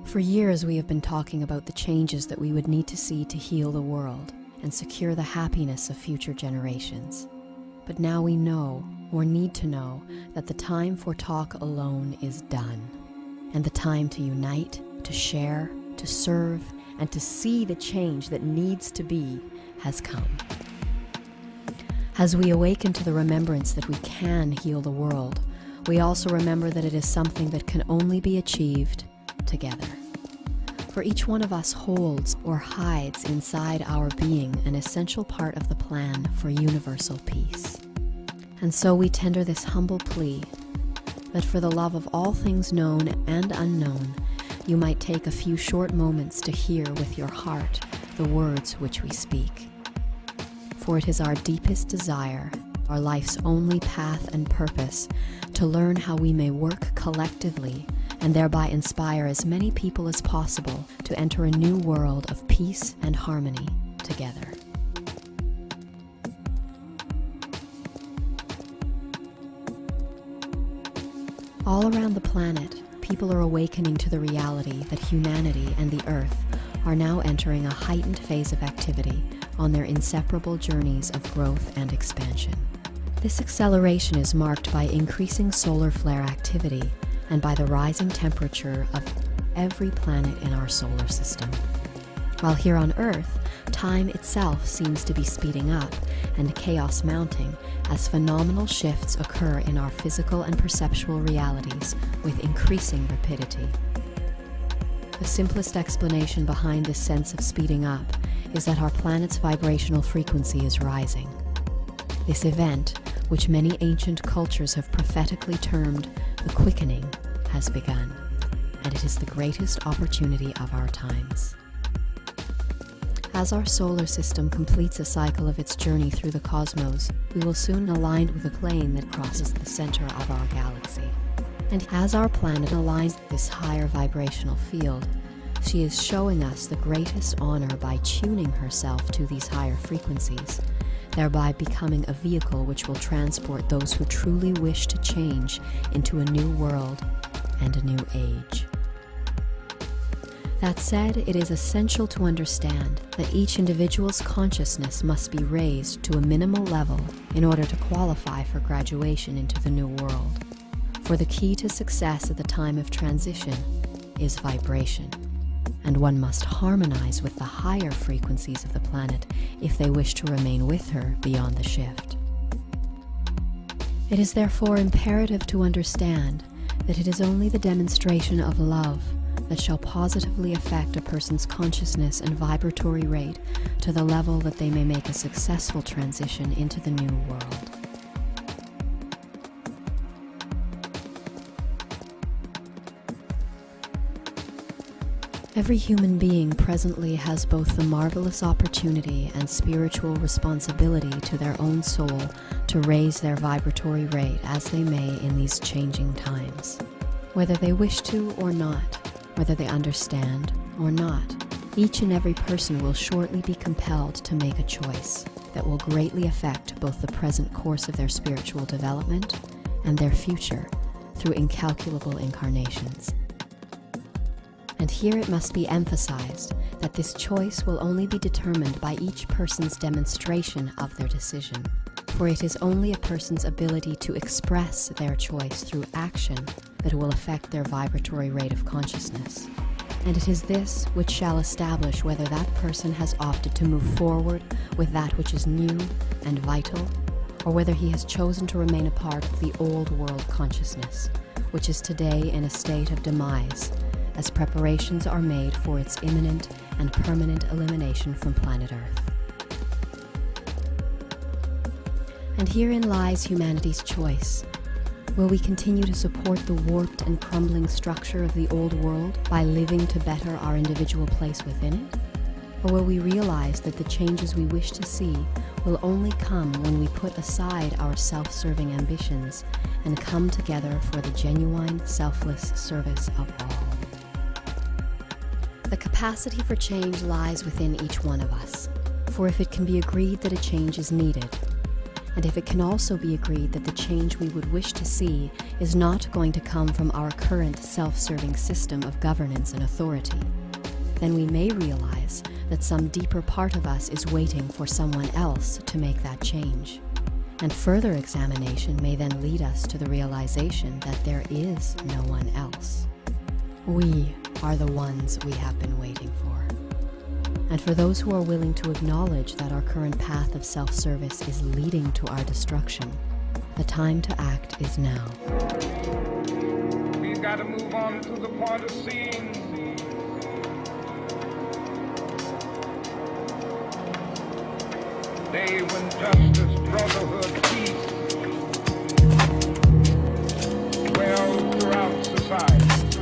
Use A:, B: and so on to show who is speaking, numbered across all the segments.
A: For years, we have been talking about the changes that we would need to see to heal the world and secure the happiness of future generations. But now we know, or need to know, that the time for talk alone is done, and the time to unite, to share, to serve, and to see the change that needs to be has come. As we awaken to the remembrance that we can heal the world, we also remember that it is something that can only be achieved together. For each one of us holds or hides inside our being an essential part of the plan for universal peace. And so we tender this humble plea that for the love of all things known and unknown, you might take a few short moments to hear with your heart the words which we speak. For it is our deepest desire, our life's only path and purpose, to learn how we may work collectively and thereby inspire as many people as possible to enter a new world of peace and harmony together. All around the planet, people are awakening to the reality that humanity and the Earth are now entering a heightened phase of activity on their inseparable journeys of growth and expansion. This acceleration is marked by increasing solar flare activity and by the rising temperature of every planet in our solar system. While here on Earth, time itself seems to be speeding up and chaos mounting as phenomenal shifts occur in our physical and perceptual realities with increasing rapidity. The simplest explanation behind this sense of speeding up is that our planet's vibrational frequency is rising. This event, which many ancient cultures have prophetically termed the quickening, has begun, and it is the greatest opportunity of our times. As our solar system completes a cycle of its journey through the cosmos, we will soon align with a plane that crosses the center of our galaxy. And as our planet aligns with this higher vibrational field, she is showing us the greatest honor by tuning herself to these higher frequencies, thereby becoming a vehicle which will transport those who truly wish to change into a new world and a new age. That said, it is essential to understand that each individual's consciousness must be raised to a minimal level in order to qualify for graduation into the new world. For the key to success at the time of transition is vibration, and one must harmonize with the higher frequencies of the planet if they wish to remain with her beyond the shift. It is therefore imperative to understand that it is only the demonstration of love that shall positively affect a person's consciousness and vibratory rate to the level that they may make a successful transition into the new world. Every human being presently has both the marvelous opportunity and spiritual responsibility to their own soul to raise their vibratory rate as they may in these changing times. Whether they wish to or not, whether they understand or not, each and every person will shortly be compelled to make a choice that will greatly affect both the present course of their spiritual development and their future through incalculable incarnations. And here it must be emphasized that this choice will only be determined by each person's demonstration of their decision, for it is only a person's ability to express their choice through action that will affect their vibratory rate of consciousness. And it is this which shall establish whether that person has opted to move forward with that which is new and vital, or whether he has chosen to remain a part of the old world consciousness, which is today in a state of demise, as preparations are made for its imminent and permanent elimination from planet Earth. And herein lies humanity's choice. Will we continue to support the warped and crumbling structure of the old world by living to better our individual place within it? Or will we realize that the changes we wish to see will only come when we put aside our self-serving ambitions and come together for the genuine, selfless service of all? The capacity for change lies within each one of us, for if it can be agreed that a change is needed, And if it can also be agreed that the change we would wish to see is not going to come from our current self-serving system of governance and authority, then we may realize that some deeper part of us is waiting for someone else to make that change. And further examination may then lead us to the realization that there is no one else. We are the ones we have been waiting for. And for those who are willing to acknowledge that our current path of self-service is leading to our destruction, the time to act is now.
B: We've got to move on to the point of seeing day when justice, brotherhood, peace dwell throughout society.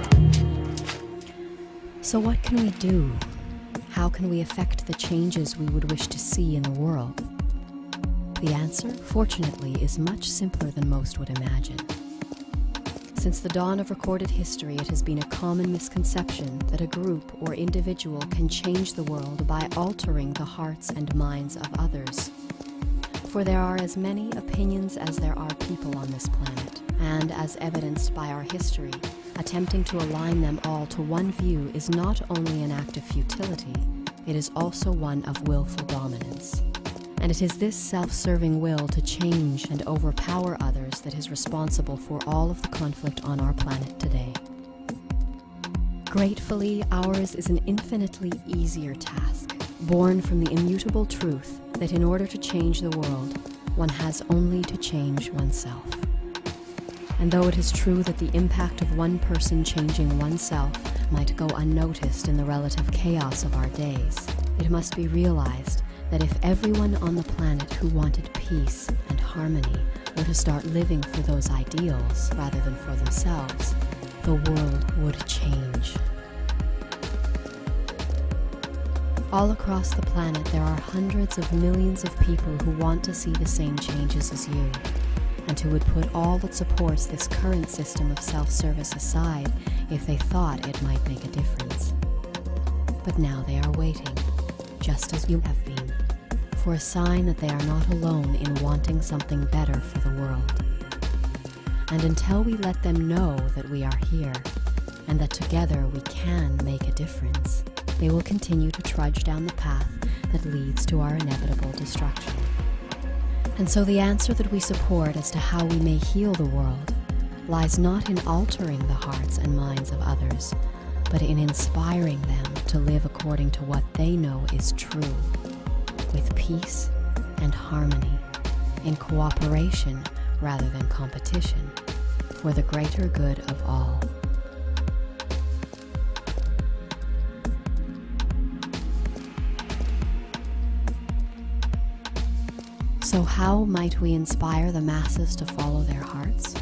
A: So what can we do? How can we affect the changes we would wish to see in the world? The answer, fortunately, is much simpler than most would imagine. Since the dawn of recorded history, it has been a common misconception that a group or individual can change the world by altering the hearts and minds of others. For there are as many opinions as there are people on this planet, and as evidenced by our history, attempting to align them all to one view is not only an act of futility, it is also one of willful dominance. And it is this self-serving will to change and overpower others that is responsible for all of the conflict on our planet today. Gratefully, ours is an infinitely easier task, born from the immutable truth that in order to change the world, one has only to change oneself. And though it is true that the impact of one person changing oneself might go unnoticed in the relative chaos of our days, it must be realized that if everyone on the planet who wanted peace and harmony were to start living for those ideals rather than for themselves, the world would change. All across the planet, there are hundreds of millions of people who want to see the same changes as you, and who would put all that supports this current system of self-service aside if they thought it might make a difference. But now they are waiting, just as you have been, for a sign that they are not alone in wanting something better for the world. And until we let them know that we are here, and that together we can make a difference, they will continue to trudge down the path that leads to our inevitable destruction. And so the answer that we support as to how we may heal the world lies not in altering the hearts and minds of others, but in inspiring them to live according to what they know is true, with peace and harmony, in cooperation rather than competition, for the greater good of all. So how might we inspire the masses to follow their hearts?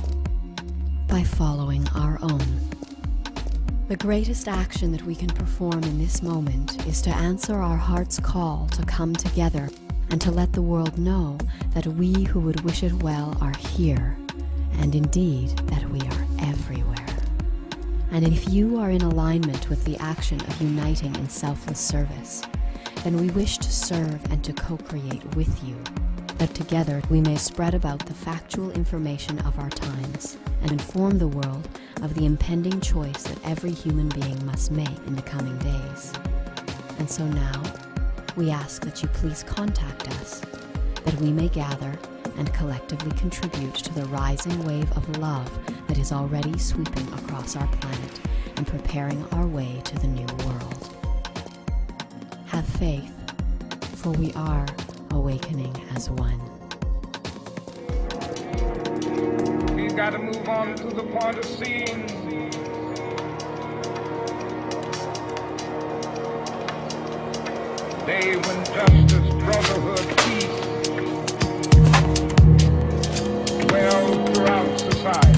A: By following our own. The greatest action that we can perform in this moment is to answer our heart's call to come together and to let the world know that we who would wish it well are here, and indeed that we are everywhere. And if you are in alignment with the action of uniting in selfless service, then we wish to serve and to co-create with you, that together we may spread about the factual information of our times and inform the world of the impending choice that every human being must make in the coming days. And so now, we ask that you please contact us, that we may gather and collectively contribute to the rising wave of love that is already sweeping across our planet and preparing our way to the new world. Have faith, for we are awakening as one.
B: We've got to move on to the point of seeing day when justice, brotherhood, peace dwell throughout society.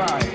B: side.